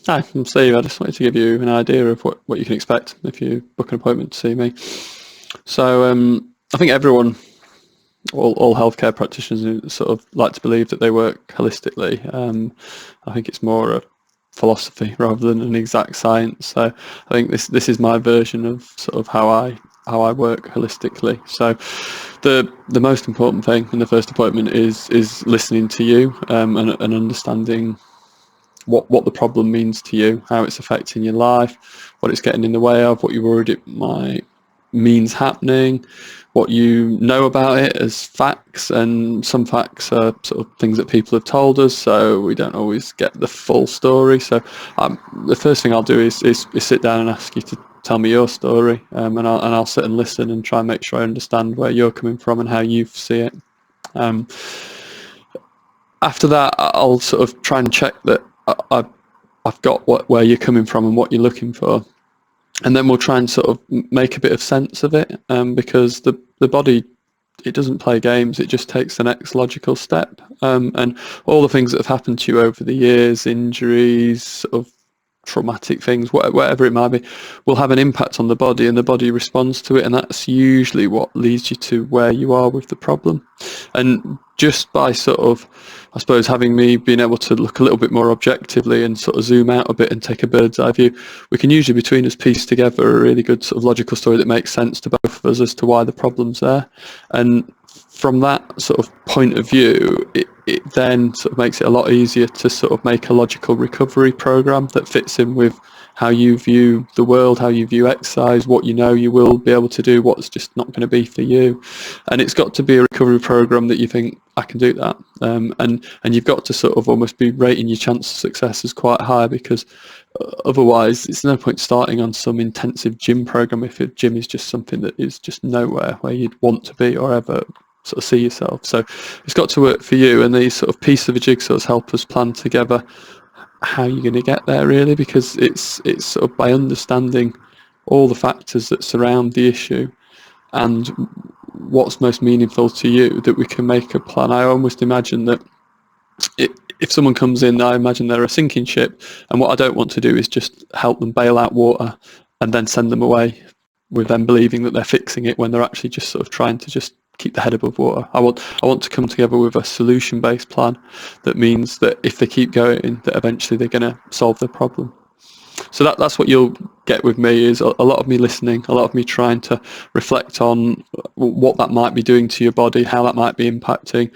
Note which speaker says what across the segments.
Speaker 1: Hi, I'm Steve. I just wanted to give you an idea of what you can expect if you book an appointment to see me. So I think everyone, all healthcare practitioners, sort of like to believe that they work holistically. I think it's more a philosophy rather than an exact science. So I think this is my version of sort of how I work holistically. So the most important thing in the first appointment is listening to you, and understanding what the problem means to you, how it's affecting your life, what it's getting in the way of, what you're worried it might means happening, what you know about it as facts. And some facts are sort of things that people have told us, so we don't always get the full story. So the first thing I'll do is sit down and ask you to tell me your story, and I'll sit and listen and try and make sure I understand where you're coming from and how you see it. Um, After that, I'll sort of try and check that I've got where you're coming from and what you're looking for, and then we'll try and sort of make a bit of sense of it, because the body, it doesn't play games. It just takes the next logical step, and all the things that have happened to you over the years, injuries, sort of traumatic things, whatever it might be, will have an impact on the body, and the body responds to it, and that's usually what leads you to where you are with the problem. And just by sort of, I suppose, having me being able to look a little bit more objectively and sort of zoom out a bit and take a bird's eye view, we can usually between us piece together a really good sort of logical story that makes sense to both of us as to why the problem's there. And from that sort of point of view, it then sort of makes it a lot easier to sort of make a logical recovery program that fits in with how you view the world, how you view exercise, what you know you will be able to do, what's just not going to be for you. And it's got to be a recovery program that you think, I can do that. And you've got to sort of almost be rating your chance of success as quite high, because otherwise it's no point starting on some intensive gym program if your gym is just something that is just nowhere where you'd want to be or ever sort of see yourself. So it's got to work for you, and these sort of pieces of a jigsaws help us plan together how you're going to get there, really, because it's sort of by understanding all the factors that surround the issue and what's most meaningful to you that we can make a plan. I almost imagine that if someone comes in, I imagine they're a sinking ship, and what I don't want to do is just help them bail out water and then send them away with them believing that they're fixing it when they're actually just sort of trying to just keep the head above water. I want to come together with a solution-based plan that means that if they keep going, that eventually they're going to solve their problem. So that's what you'll get with me, is a lot of me listening, a lot of me trying to reflect on what that might be doing to your body, how that might be impacting,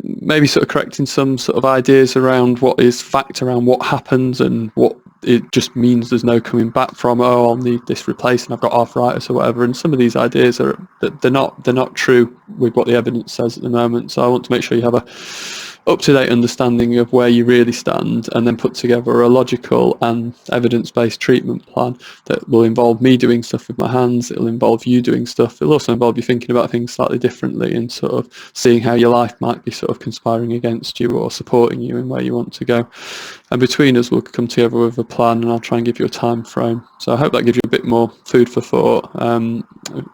Speaker 1: maybe sort of correcting some sort of ideas around what is fact around what happens and what it just means there's no coming back from. Oh, I'll need this replaced and I've got arthritis or whatever. And some of these ideas they're not true with what the evidence says at the moment. So I want to make sure you have a up-to-date understanding of where you really stand, and then put together a logical and evidence-based treatment plan that will involve me doing stuff with my hands. It'll involve you doing stuff. It'll also involve you thinking about things slightly differently and sort of seeing how your life might be sort of conspiring against you or supporting you in where you want to go. And between us, we'll come together with a plan, and I'll try and give you a time frame. So I hope that gives you a bit more food for thought.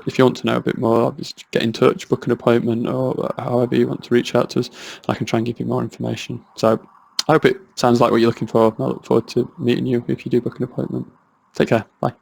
Speaker 1: If you want to know a bit more, just get in touch, book an appointment, or however you want to reach out to us. I can try and give you more information. So I hope it sounds like what you're looking for. I look forward to meeting you if you do book an appointment. Take care. Bye.